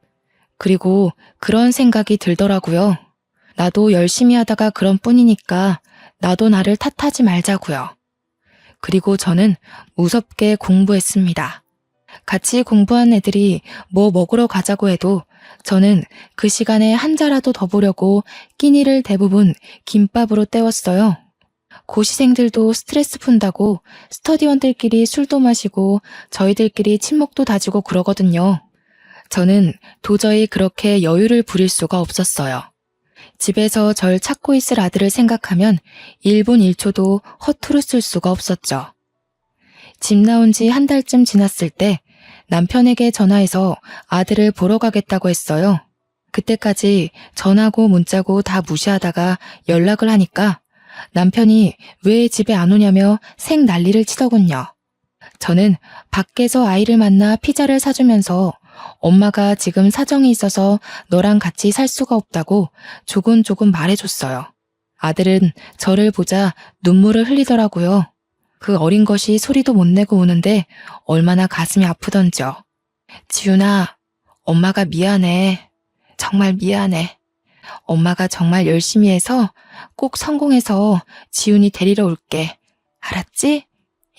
그리고 그런 생각이 들더라고요. 나도 열심히 하다가 그런 뿐이니까 나도 나를 탓하지 말자고요. 그리고 저는 무섭게 공부했습니다. 같이 공부한 애들이 뭐 먹으러 가자고 해도 저는 그 시간에 한 자라도 더 보려고 끼니를 대부분 김밥으로 때웠어요. 고시생들도 스트레스 푼다고 스터디원들끼리 술도 마시고 저희들끼리 친목도 다지고 그러거든요. 저는 도저히 그렇게 여유를 부릴 수가 없었어요. 집에서 절 찾고 있을 아들을 생각하면 1분 1초도 허투루 쓸 수가 없었죠. 집 나온 지 한 달쯤 지났을 때 남편에게 전화해서 아들을 보러 가겠다고 했어요. 그때까지 전화고 문자고 다 무시하다가 연락을 하니까 남편이 왜 집에 안 오냐며 생 난리를 치더군요. 저는 밖에서 아이를 만나 피자를 사주면서 엄마가 지금 사정이 있어서 너랑 같이 살 수가 없다고 조곤조곤 말해줬어요. 아들은 저를 보자 눈물을 흘리더라고요. 그 어린 것이 소리도 못 내고 우는데 얼마나 가슴이 아프던지요. 지훈아, 엄마가 미안해. 정말 미안해. 엄마가 정말 열심히 해서 꼭 성공해서 지훈이 데리러 올게. 알았지?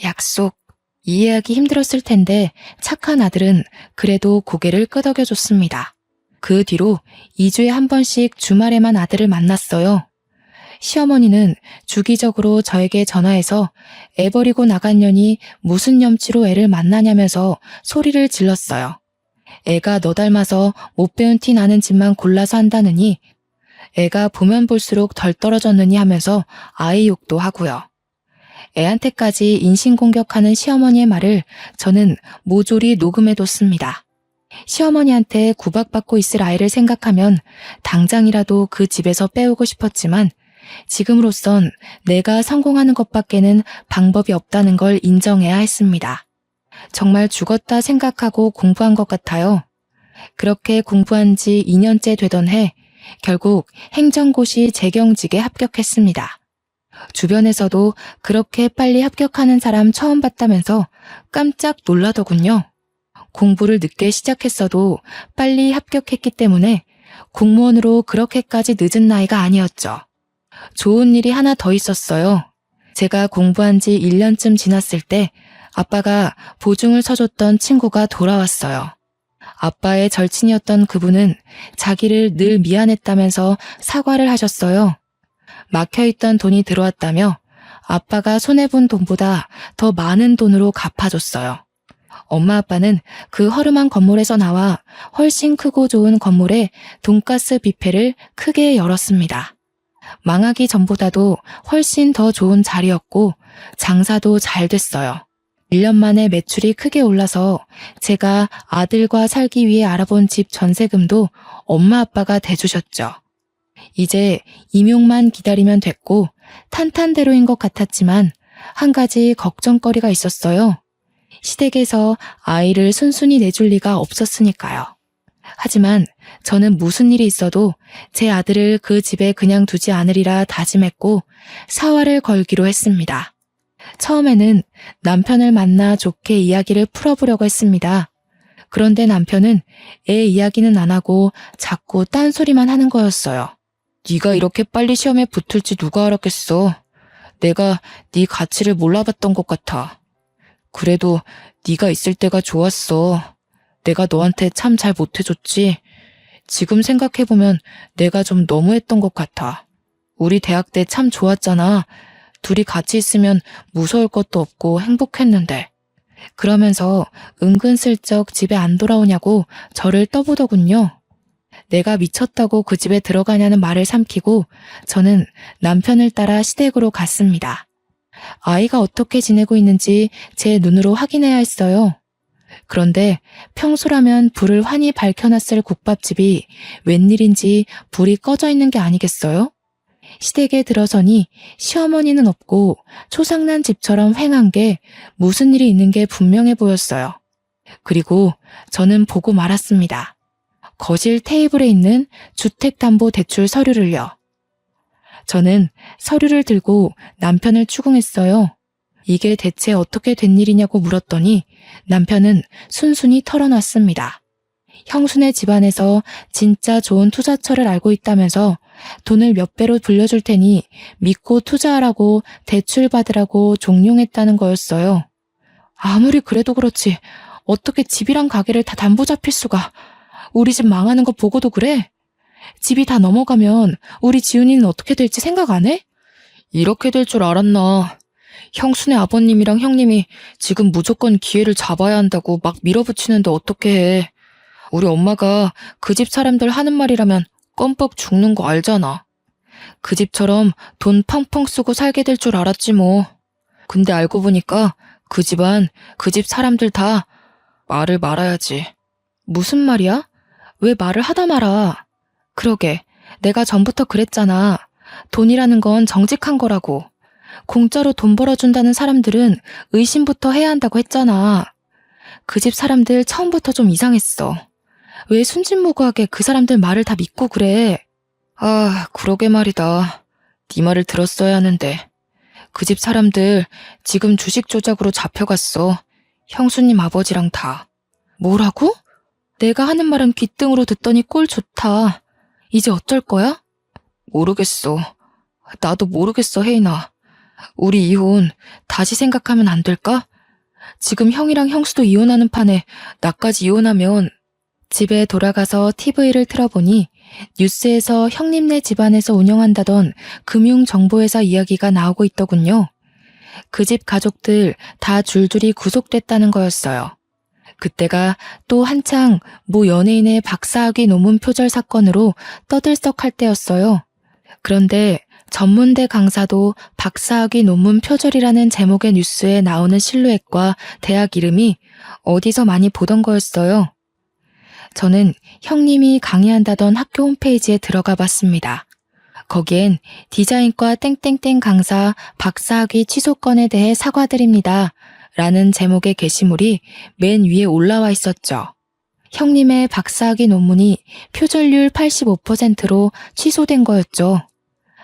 약속. 이해하기 힘들었을 텐데 착한 아들은 그래도 고개를 끄덕여줬습니다. 그 뒤로 2주에 한 번씩 주말에만 아들을 만났어요. 시어머니는 주기적으로 저에게 전화해서 애 버리고 나간 년이 무슨 염치로 애를 만나냐면서 소리를 질렀어요. 애가 너 닮아서 못 배운 티 나는 집만 골라서 한다느니, 애가 보면 볼수록 덜 떨어졌느니 하면서 아이 욕도 하고요. 애한테까지 인신공격하는 시어머니의 말을 저는 모조리 녹음해뒀습니다. 시어머니한테 구박받고 있을 아이를 생각하면 당장이라도 그 집에서 빼오고 싶었지만 지금으로선 내가 성공하는 것밖에는 방법이 없다는 걸 인정해야 했습니다. 정말 죽었다 생각하고 공부한 것 같아요. 그렇게 공부한 지 2년째 되던 해 결국 행정고시 재경직에 합격했습니다. 주변에서도 그렇게 빨리 합격하는 사람 처음 봤다면서 깜짝 놀라더군요. 공부를 늦게 시작했어도 빨리 합격했기 때문에 공무원으로 그렇게까지 늦은 나이가 아니었죠. 좋은 일이 하나 더 있었어요. 제가 공부한 지 1년쯤 지났을 때 아빠가 보증을 서줬던 친구가 돌아왔어요. 아빠의 절친이었던 그분은 자기를 늘 미안했다면서 사과를 하셨어요. 막혀있던 돈이 들어왔다며 아빠가 손해본 돈보다 더 많은 돈으로 갚아줬어요. 엄마 아빠는 그 허름한 건물에서 나와 훨씬 크고 좋은 건물에 돈가스 뷔페를 크게 열었습니다. 망하기 전보다도 훨씬 더 좋은 자리였고 장사도 잘 됐어요. 1년 만에 매출이 크게 올라서 제가 아들과 살기 위해 알아본 집 전세금도 엄마 아빠가 대주셨죠. 이제 임용만 기다리면 됐고 탄탄대로인 것 같았지만 한 가지 걱정거리가 있었어요. 시댁에서 아이를 순순히 내줄 리가 없었으니까요. 하지만 저는 무슨 일이 있어도 제 아들을 그 집에 그냥 두지 않으리라 다짐했고 사활을 걸기로 했습니다. 처음에는 남편을 만나 좋게 이야기를 풀어보려고 했습니다. 그런데 남편은 애 이야기는 안 하고 자꾸 딴소리만 하는 거였어요. 네가 이렇게 빨리 시험에 붙을지 누가 알았겠어. 내가 네 가치를 몰라봤던 것 같아. 그래도 네가 있을 때가 좋았어. 내가 너한테 참 잘 못해줬지. 지금 생각해보면 내가 좀 너무했던 것 같아. 우리 대학 때 참 좋았잖아. 둘이 같이 있으면 무서울 것도 없고 행복했는데. 그러면서 은근슬쩍 집에 안 돌아오냐고 저를 떠보더군요. 내가 미쳤다고 그 집에 들어가냐는 말을 삼키고 저는 남편을 따라 시댁으로 갔습니다. 아이가 어떻게 지내고 있는지 제 눈으로 확인해야 했어요. 그런데 평소라면 불을 환히 밝혀놨을 국밥집이 웬일인지 불이 꺼져 있는 게 아니겠어요? 시댁에 들어서니 시어머니는 없고 초상난 집처럼 휑한 게 무슨 일이 있는 게 분명해 보였어요. 그리고 저는 보고 말았습니다. 거실 테이블에 있는 주택담보대출 서류를요. 저는 서류를 들고 남편을 추궁했어요. 이게 대체 어떻게 된 일이냐고 물었더니 남편은 순순히 털어놨습니다. 형수네 집안에서 진짜 좋은 투자처를 알고 있다면서 돈을 몇 배로 불려줄 테니 믿고 투자하라고 대출 받으라고 종용했다는 거였어요. 아무리 그래도 그렇지 어떻게 집이랑 가게를 다 담보 잡힐 수가. 우리 집 망하는 거 보고도 그래? 집이 다 넘어가면 우리 지훈이는 어떻게 될지 생각 안 해? 이렇게 될 줄 알았나. 형수네 아버님이랑 형님이 지금 무조건 기회를 잡아야 한다고 막 밀어붙이는데 어떻게 해. 우리 엄마가 그 집 사람들 하는 말이라면 껌뻑 죽는 거 알잖아. 그 집처럼 돈 펑펑 쓰고 살게 될 줄 알았지 뭐. 근데 알고 보니까 그 집안, 그 집 사람들 다 말을 말아야지. 무슨 말이야? 왜 말을 하다 말아? 그러게, 내가 전부터 그랬잖아. 돈이라는 건 정직한 거라고. 공짜로 돈 벌어준다는 사람들은 의심부터 해야 한다고 했잖아. 그 집 사람들 처음부터 좀 이상했어. 왜 순진무구하게 그 사람들 말을 다 믿고 그래? 아, 그러게 말이다. 네 말을 들었어야 하는데. 그 집 사람들 지금 주식 조작으로 잡혀갔어. 형수님 아버지랑 다. 뭐라고? 내가 하는 말은 귓등으로 듣더니 꼴 좋다. 이제 어쩔 거야? 모르겠어. 나도 모르겠어, 혜인아. 우리 이혼 다시 생각하면 안 될까? 지금 형이랑 형수도 이혼하는 판에 나까지 이혼하면. 집에 돌아가서 TV를 틀어보니 뉴스에서 형님네 집안에서 운영한다던 금융정보회사 이야기가 나오고 있더군요. 그 집 가족들 다 줄줄이 구속됐다는 거였어요. 그때가 또 한창 모 연예인의 박사학위 논문 표절 사건으로 떠들썩할 때였어요. 그런데 전문대 강사도 박사학위 논문 표절이라는 제목의 뉴스에 나오는 실루엣과 대학 이름이 어디서 많이 보던 거였어요. 저는 형님이 강의한다던 학교 홈페이지에 들어가 봤습니다. 거기엔 디자인과 땡땡땡 강사 박사학위 취소 건에 대해 사과드립니다. 라는 제목의 게시물이 맨 위에 올라와 있었죠. 형님의 박사학위 논문이 표절률 85%로 취소된 거였죠.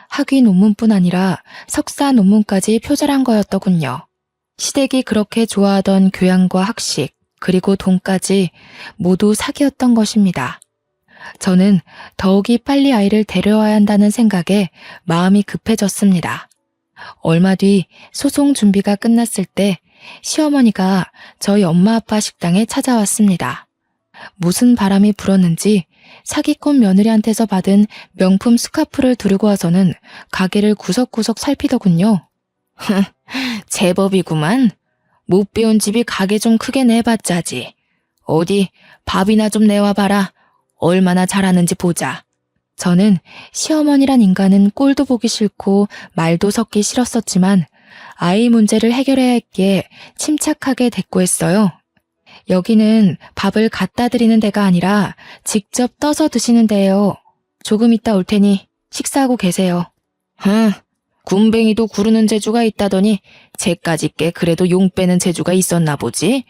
학위 논문뿐 아니라 석사 논문까지 표절한 거였더군요. 시댁이 그렇게 좋아하던 교양과 학식, 그리고 돈까지 모두 사기였던 것입니다. 저는 더욱이 빨리 아이를 데려와야 한다는 생각에 마음이 급해졌습니다. 얼마 뒤 소송 준비가 끝났을 때 시어머니가 저희 엄마 아빠 식당에 찾아왔습니다. 무슨 바람이 불었는지 사기꾼 며느리한테서 받은 명품 스카프를 두르고 와서는 가게를 구석구석 살피더군요. 제법이구만. 못 배운 집이 가게 좀 크게 내봤자지. 어디 밥이나 좀 내와봐라. 얼마나 잘하는지 보자. 저는 시어머니란 인간은 꼴도 보기 싫고 말도 섞기 싫었었지만 아이 문제를 해결해야 했기에 침착하게 대꾸했어요. 여기는 밥을 갖다 드리는 데가 아니라 직접 떠서 드시는 데예요. 조금 있다 올 테니 식사하고 계세요. 군뱅이도 구르는 재주가 있다더니 쟤까지 꽤 그래도 용 빼는 재주가 있었나 보지?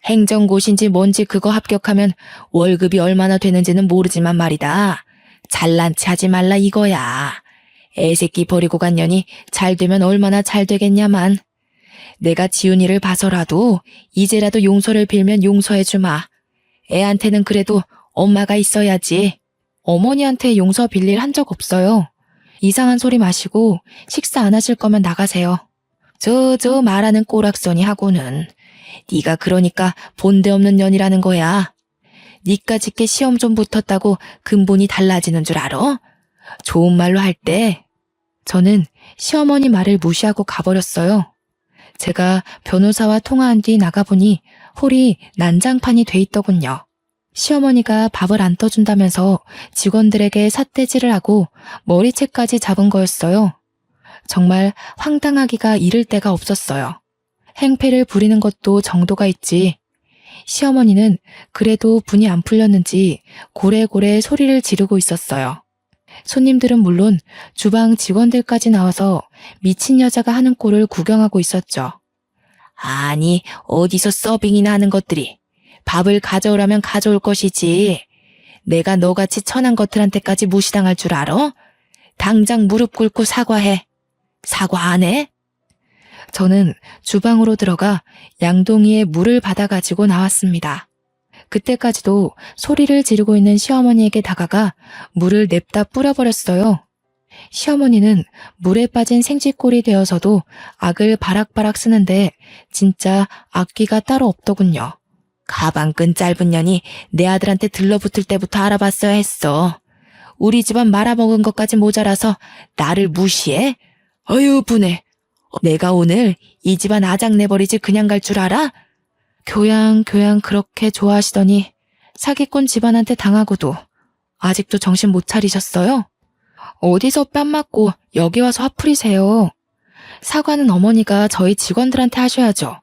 행정고시인지 뭔지 그거 합격하면 월급이 얼마나 되는지는 모르지만 말이다. 잘난 체 하지 말라 이거야. 애새끼 버리고 간 년이 잘 되면 얼마나 잘 되겠냐만. 내가 지훈이를 봐서라도 이제라도 용서를 빌면 용서해주마. 애한테는 그래도 엄마가 있어야지. 어머니한테 용서 빌릴 한 적 없어요. 이상한 소리 마시고 식사 안 하실 거면 나가세요. 저 말하는 꼬락서니 하고는 네가 그러니까 본데 없는 년이라는 거야. 니까짓게 시험 좀 붙었다고 근본이 달라지는 줄 알아? 좋은 말로 할 때 저는 시어머니 말을 무시하고 가버렸어요. 제가 변호사와 통화한 뒤 나가보니 홀이 난장판이 돼 있더군요. 시어머니가 밥을 안 떠준다면서 직원들에게 삿대질을 하고 머리채까지 잡은 거였어요. 정말 황당하기가 이를 데가 없었어요. 행패를 부리는 것도 정도가 있지. 시어머니는 그래도 분이 안 풀렸는지 고래고래 소리를 지르고 있었어요. 손님들은 물론 주방 직원들까지 나와서 미친 여자가 하는 꼴을 구경하고 있었죠. 아니, 어디서 서빙이나 하는 것들이. 밥을 가져오라면 가져올 것이지. 내가 너같이 천한 것들한테까지 무시당할 줄 알아? 당장 무릎 꿇고 사과해. 사과 안 해? 저는 주방으로 들어가 양동이에 물을 받아가지고 나왔습니다. 그때까지도 소리를 지르고 있는 시어머니에게 다가가 물을 냅다 뿌려버렸어요. 시어머니는 물에 빠진 생쥐꼴이 되어서도 악을 바락바락 쓰는데 진짜 악기가 따로 없더군요. 가방끈 짧은 년이 내 아들한테 들러붙을 때부터 알아봤어야 했어. 우리 집안 말아먹은 것까지 모자라서 나를 무시해? 어휴 분해. 내가 오늘 이 집안 아장 내버리지 그냥 갈 줄 알아? 교양 그렇게 좋아하시더니 사기꾼 집안한테 당하고도 아직도 정신 못 차리셨어요? 어디서 뺨 맞고 여기 와서 화풀이세요. 사과는 어머니가 저희 직원들한테 하셔야죠.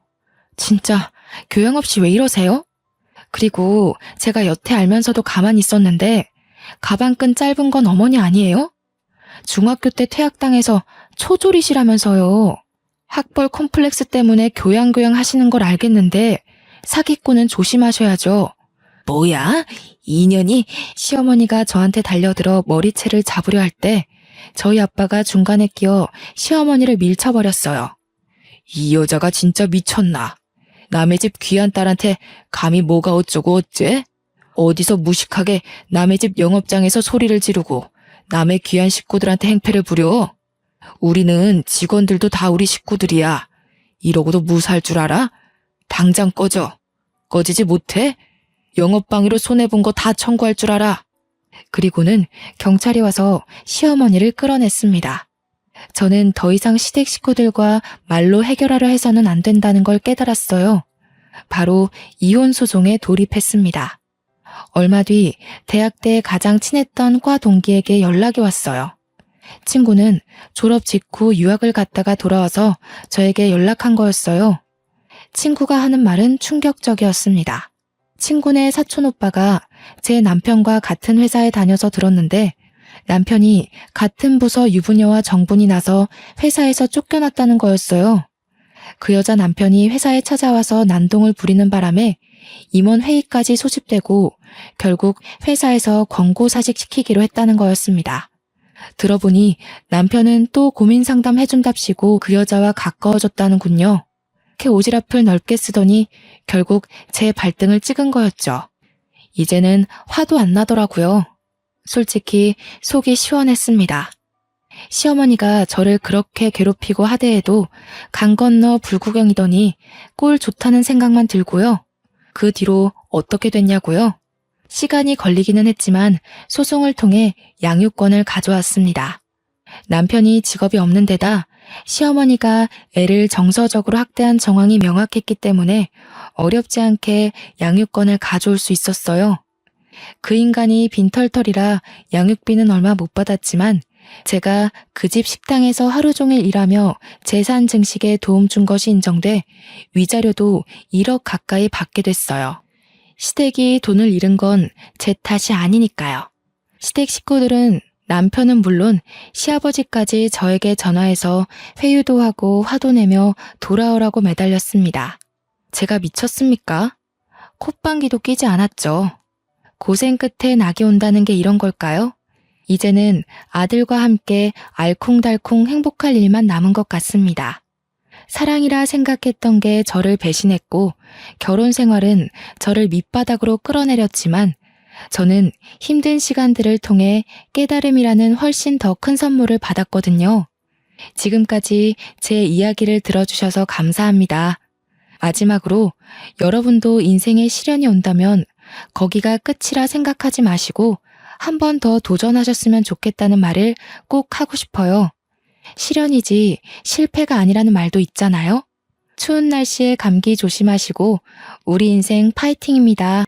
진짜 교양 없이 왜 이러세요? 그리고 제가 여태 알면서도 가만히 있었는데 가방끈 짧은 건 어머니 아니에요? 중학교 때 퇴학당해서 초졸이시라면서요. 학벌 콤플렉스 때문에 교양 하시는 걸 알겠는데 사기꾼은 조심하셔야죠. 뭐야? 인연이 시어머니가 저한테 달려들어 머리채를 잡으려 할 때 저희 아빠가 중간에 끼어 시어머니를 밀쳐버렸어요. 이 여자가 진짜 미쳤나? 남의 집 귀한 딸한테 감히 뭐가 어쩌고 어째? 어디서 무식하게 남의 집 영업장에서 소리를 지르고 남의 귀한 식구들한테 행패를 부려? 우리는 직원들도 다 우리 식구들이야. 이러고도 무사할 줄 알아? 당장 꺼져. 꺼지지 못해? 영업방해로 손해본 거 다 청구할 줄 알아. 그리고는 경찰이 와서 시어머니를 끌어냈습니다. 저는 더 이상 시댁 식구들과 말로 해결하려 해서는 안 된다는 걸 깨달았어요. 바로 이혼 소송에 돌입했습니다. 얼마 뒤 대학 때 가장 친했던 과 동기에게 연락이 왔어요. 친구는 졸업 직후 유학을 갔다가 돌아와서 저에게 연락한 거였어요. 친구가 하는 말은 충격적이었습니다. 친구네 사촌 오빠가 제 남편과 같은 회사에 다녀서 들었는데 남편이 같은 부서 유부녀와 정분이 나서 회사에서 쫓겨났다는 거였어요. 그 여자 남편이 회사에 찾아와서 난동을 부리는 바람에 임원 회의까지 소집되고 결국 회사에서 권고사직 시키기로 했다는 거였습니다. 들어보니 남편은 또 고민 상담 해준답시고 그 여자와 가까워졌다는군요. 이렇게 오지랖을 넓게 쓰더니 결국 제 발등을 찍은 거였죠. 이제는 화도 안 나더라고요. 솔직히 속이 시원했습니다. 시어머니가 저를 그렇게 괴롭히고 하대해도 강 건너 불구경이더니 꼴 좋다는 생각만 들고요. 그 뒤로 어떻게 됐냐고요? 시간이 걸리기는 했지만 소송을 통해 양육권을 가져왔습니다. 남편이 직업이 없는 데다 시어머니가 애를 정서적으로 학대한 정황이 명확했기 때문에 어렵지 않게 양육권을 가져올 수 있었어요. 그 인간이 빈털털이라 양육비는 얼마 못 받았지만 제가 그 집 식당에서 하루 종일 일하며 재산 증식에 도움 준 것이 인정돼 위자료도 1억 가까이 받게 됐어요. 시댁이 돈을 잃은 건 제 탓이 아니니까요. 시댁 식구들은 남편은 물론 시아버지까지 저에게 전화해서 회유도 하고 화도 내며 돌아오라고 매달렸습니다. 제가 미쳤습니까? 콧방귀도 끼지 않았죠. 고생 끝에 낙이 온다는 게 이런 걸까요? 이제는 아들과 함께 알콩달콩 행복할 일만 남은 것 같습니다. 사랑이라 생각했던 게 저를 배신했고 결혼 생활은 저를 밑바닥으로 끌어내렸지만 저는 힘든 시간들을 통해 깨달음이라는 훨씬 더 큰 선물을 받았거든요. 지금까지 제 이야기를 들어주셔서 감사합니다. 마지막으로 여러분도 인생에 시련이 온다면 거기가 끝이라 생각하지 마시고 한 번 더 도전하셨으면 좋겠다는 말을 꼭 하고 싶어요. 시련이지 실패가 아니라는 말도 있잖아요. 추운 날씨에 감기 조심하시고 우리 인생 파이팅입니다.